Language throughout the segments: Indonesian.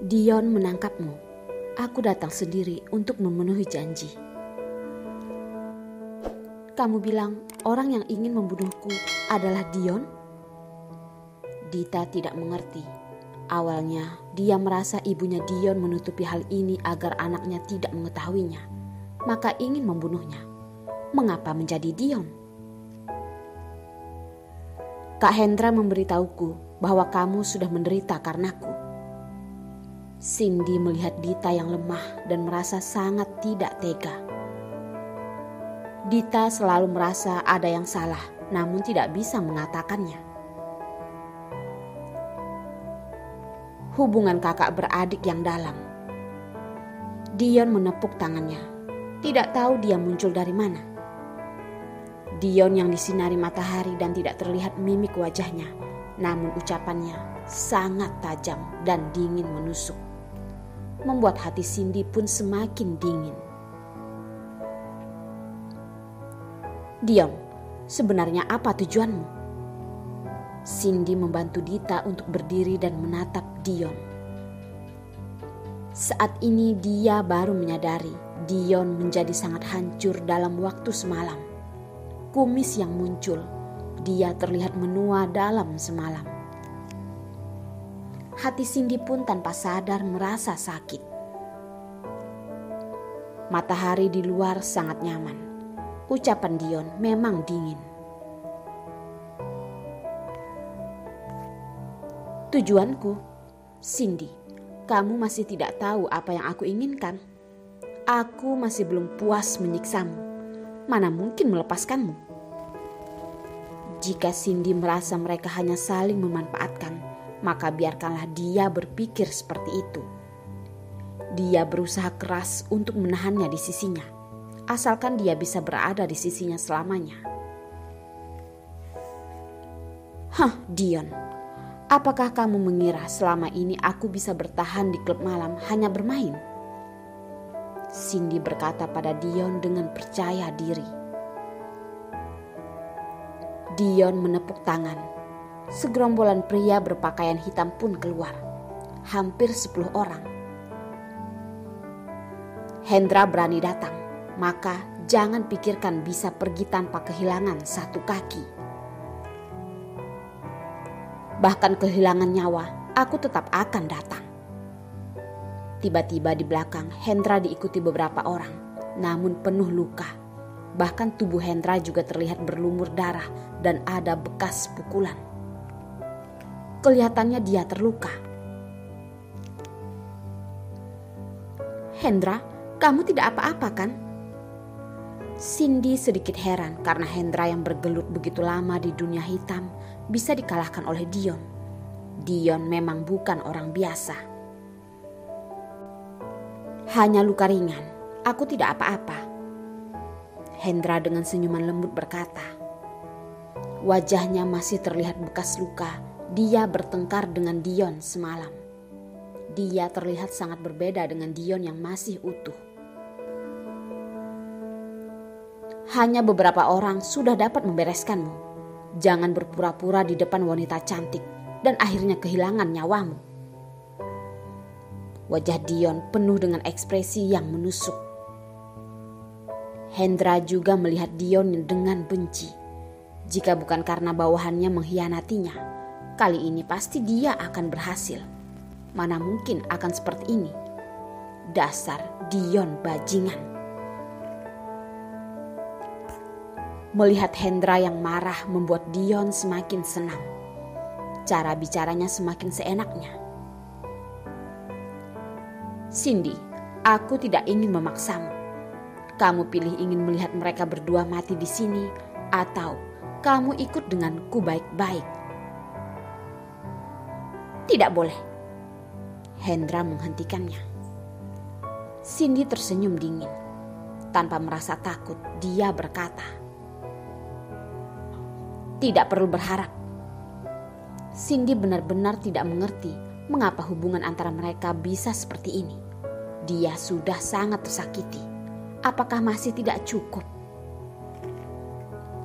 Dion menangkapmu. Aku datang sendiri untuk memenuhi janji. Kamu bilang orang yang ingin membunuhku adalah Dion? Dita tidak mengerti. Awalnya dia merasa ibunya Dion menutupi hal ini agar anaknya tidak mengetahuinya, maka ingin membunuhnya. Mengapa menjadi Dion? Kak Hendra memberitahuku bahwa kamu sudah menderita karenaku. Cindy melihat Dita yang lemah dan merasa sangat tidak tega. Dita selalu merasa ada yang salah, namun tidak bisa mengatakannya. Hubungan kakak beradik yang dalam. Dion menepuk tangannya. Tidak tahu dia muncul dari mana. Dion yang disinari matahari dan tidak terlihat mimik wajahnya, namun ucapannya sangat tajam dan dingin menusuk. Membuat hati Cindy pun semakin dingin. Dion, sebenarnya apa tujuanmu? Cindy membantu Dita untuk berdiri dan menatap Dion. Saat ini dia baru menyadari Dion menjadi sangat hancur dalam waktu semalam. Kumis yang muncul, dia terlihat menua dalam semalam. Hati Cindy pun tanpa sadar merasa sakit. Matahari di luar sangat nyaman. Ucapan Dion memang dingin. Tujuanku, Cindy, kamu masih tidak tahu apa yang aku inginkan. Aku masih belum puas menyiksamu. Mana mungkin melepaskanmu? Jika Cindy merasa mereka hanya saling memanfaatkan, maka biarkanlah dia berpikir seperti itu. Dia berusaha keras untuk menahannya di sisinya, asalkan dia bisa berada di sisinya selamanya. Dion, apakah kamu mengira selama ini aku bisa bertahan di klub malam hanya bermain? Cindy berkata pada Dion dengan percaya diri. Dion menepuk tangan. Segerombolan pria berpakaian hitam pun keluar. Hampir 10 orang. Hendra berani datang, maka jangan pikirkan bisa pergi tanpa kehilangan satu kaki. Bahkan kehilangan nyawa, aku tetap akan datang. Tiba-tiba di belakang Hendra diikuti beberapa orang, namun penuh luka. Bahkan tubuh Hendra juga terlihat berlumur darah dan ada bekas pukulan. Kelihatannya dia terluka. Hendra, kamu tidak apa-apa kan? Cindy sedikit heran karena Hendra yang bergelut begitu lama di dunia hitam bisa dikalahkan oleh Dion. Dion memang bukan orang biasa. Hanya luka ringan, aku tidak apa-apa. Hendra dengan senyuman lembut berkata. Wajahnya masih terlihat bekas luka. Dia bertengkar dengan Dion semalam. Dia terlihat sangat berbeda dengan Dion yang masih utuh. Hanya beberapa orang sudah dapat membereskanmu. Jangan berpura-pura di depan wanita cantik dan akhirnya kehilangan nyawamu. Wajah Dion penuh dengan ekspresi yang menusuk. Hendra juga melihat Dion dengan benci. Jika bukan karena bawahannya mengkhianatinya, kali ini pasti dia akan berhasil. Mana mungkin akan seperti ini? Dasar Dion bajingan. Melihat Hendra yang marah membuat Dion semakin senang. Cara bicaranya semakin seenaknya. Cindy, aku tidak ingin memaksamu. Kamu pilih ingin melihat mereka berdua mati di sini atau kamu ikut denganku baik-baik. Tidak boleh. Hendra menghentikannya. Cindy tersenyum dingin. Tanpa merasa takut, dia berkata, tidak perlu berharap. Cindy benar-benar tidak mengerti mengapa hubungan antara mereka bisa seperti ini. Dia sudah sangat tersakiti. Apakah masih tidak cukup?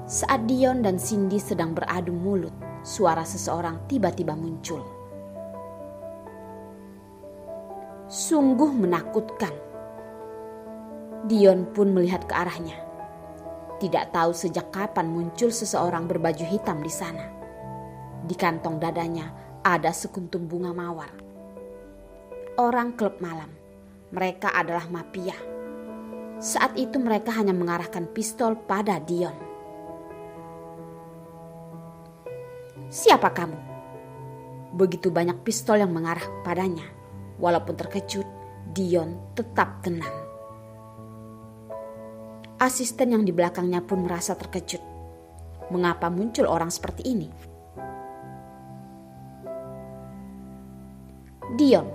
Saat Dion dan Cindy sedang beradu mulut, suara seseorang tiba-tiba muncul. Sungguh menakutkan. Dion pun melihat ke arahnya. Tidak tahu sejak kapan muncul seseorang berbaju hitam di sana. Di kantong dadanya ada sekuntum bunga mawar. Orang klub malam. Mereka adalah mafia. Saat itu mereka hanya mengarahkan pistol pada Dion. "Siapa kamu?" Begitu banyak pistol yang mengarah padanya. Walaupun terkejut, Dion tetap tenang. Asisten yang di belakangnya pun merasa terkejut. Mengapa muncul orang seperti ini? "Dion,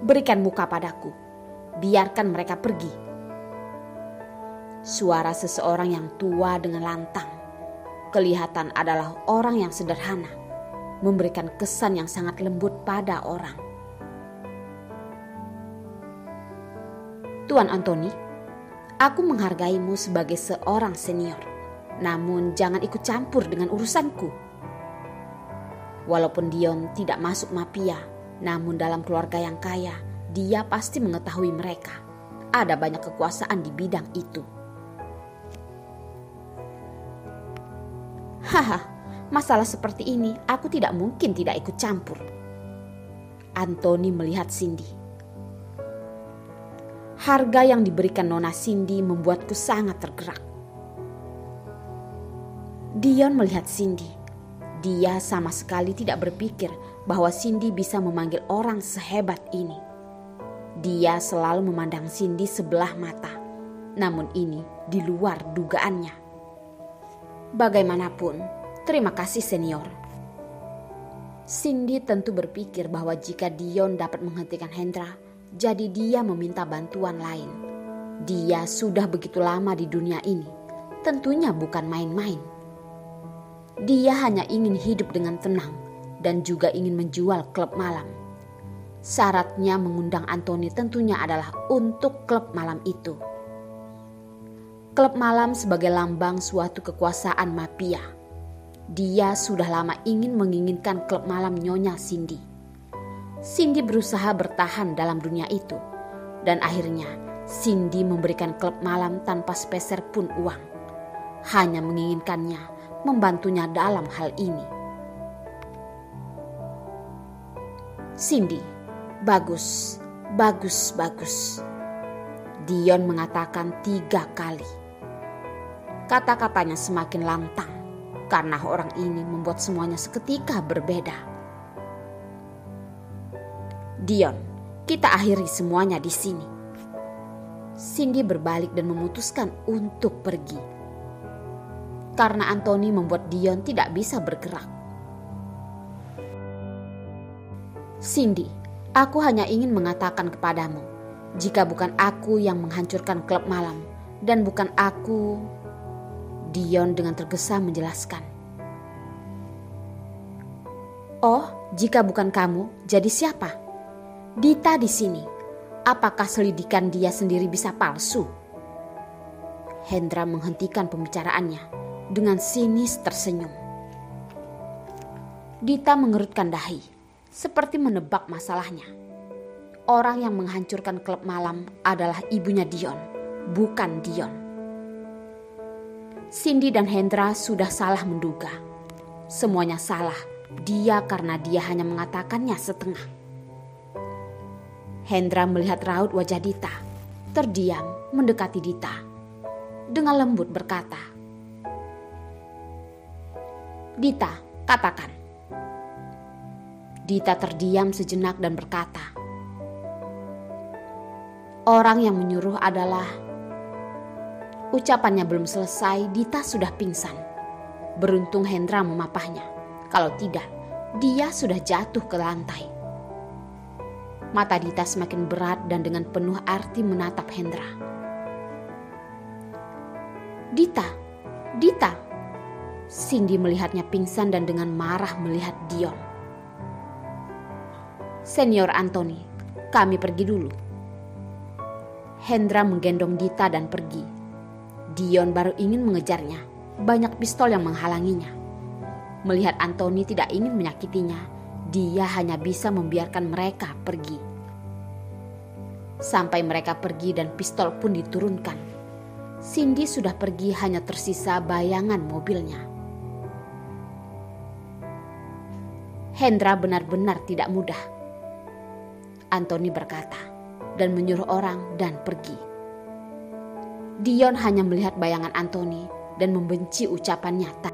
berikan muka padaku. Biarkan mereka pergi." Suara seseorang yang tua dengan lantang. Kelihatan adalah orang yang sederhana, memberikan kesan yang sangat lembut pada orang. "Tuan Anthony, aku menghargaimu sebagai seorang senior, namun jangan ikut campur dengan urusanku." Walaupun Dion tidak masuk mafia, namun dalam keluarga yang kaya, dia pasti mengetahui mereka. Ada banyak kekuasaan di bidang itu. "Haha, masalah seperti ini aku tidak mungkin tidak ikut campur." Anthony melihat Cindy. Harga yang diberikan Nona Cindy membuatku sangat tergerak. Dion melihat Cindy. Dia sama sekali tidak berpikir bahwa Cindy bisa memanggil orang sehebat ini. Dia selalu memandang Cindy sebelah mata. Namun ini di luar dugaannya. "Bagaimanapun, terima kasih senior." Cindy tentu berpikir bahwa jika Dion dapat menghentikan Hendra, jadi dia meminta bantuan lain. Dia sudah begitu lama di dunia ini, tentunya bukan main-main. Dia hanya ingin hidup dengan tenang dan juga ingin menjual klub malam. Syaratnya mengundang Anthony tentunya adalah untuk klub malam itu. Klub malam sebagai lambang suatu kekuasaan mafia. Dia sudah lama menginginkan klub malam Nyonya Cindy. Cindy berusaha bertahan dalam dunia itu. Dan akhirnya Cindy memberikan klub malam tanpa sepeser pun uang. Hanya menginginkannya membantunya dalam hal ini. "Cindy, bagus, bagus, bagus." Dion mengatakan 3 kali. Kata-katanya semakin lantang karena orang ini membuat semuanya seketika berbeda. "Dion, kita akhiri semuanya di sini." Cindy berbalik dan memutuskan untuk pergi. Karena Anthony membuat Dion tidak bisa bergerak. "Cindy, aku hanya ingin mengatakan kepadamu, jika bukan aku yang menghancurkan klub malam, dan bukan aku..." Dion dengan tergesa menjelaskan. "Oh, jika bukan kamu, jadi siapa? Dita di sini. Apakah selidikan dia sendiri bisa palsu?" Hendra menghentikan pembicaraannya dengan sinis tersenyum. Dita mengerutkan dahi, seperti menebak masalahnya. Orang yang menghancurkan klub malam adalah ibunya Dion, bukan Dion. Cindy dan Hendra sudah salah menduga. Semuanya salah, karena dia hanya mengatakannya setengah. Hendra melihat raut wajah Dita, terdiam mendekati Dita. Dengan lembut berkata, "Dita, katakan." Dita terdiam sejenak dan berkata, "Orang yang menyuruh adalah..." Ucapannya belum selesai, Dita sudah pingsan. Beruntung Hendra memapahnya. Kalau tidak, dia sudah jatuh ke lantai. Mata Dita semakin berat dan dengan penuh arti menatap Hendra. "Dita, Dita." Cindy melihatnya pingsan dan dengan marah melihat Dion. "Senior Anthony, kami pergi dulu." Hendra menggendong Dita dan pergi. Dion baru ingin mengejarnya, banyak pistol yang menghalanginya. Melihat Anthony tidak ingin menyakitinya, dia hanya bisa membiarkan mereka pergi. Sampai mereka pergi dan pistol pun diturunkan, Cindy sudah pergi, hanya tersisa bayangan mobilnya. Hendra benar-benar tidak mudah, Anthony berkata, dan menyuruh orang dan pergi. Dion hanya melihat bayangan Anthony dan membenci ucapannya.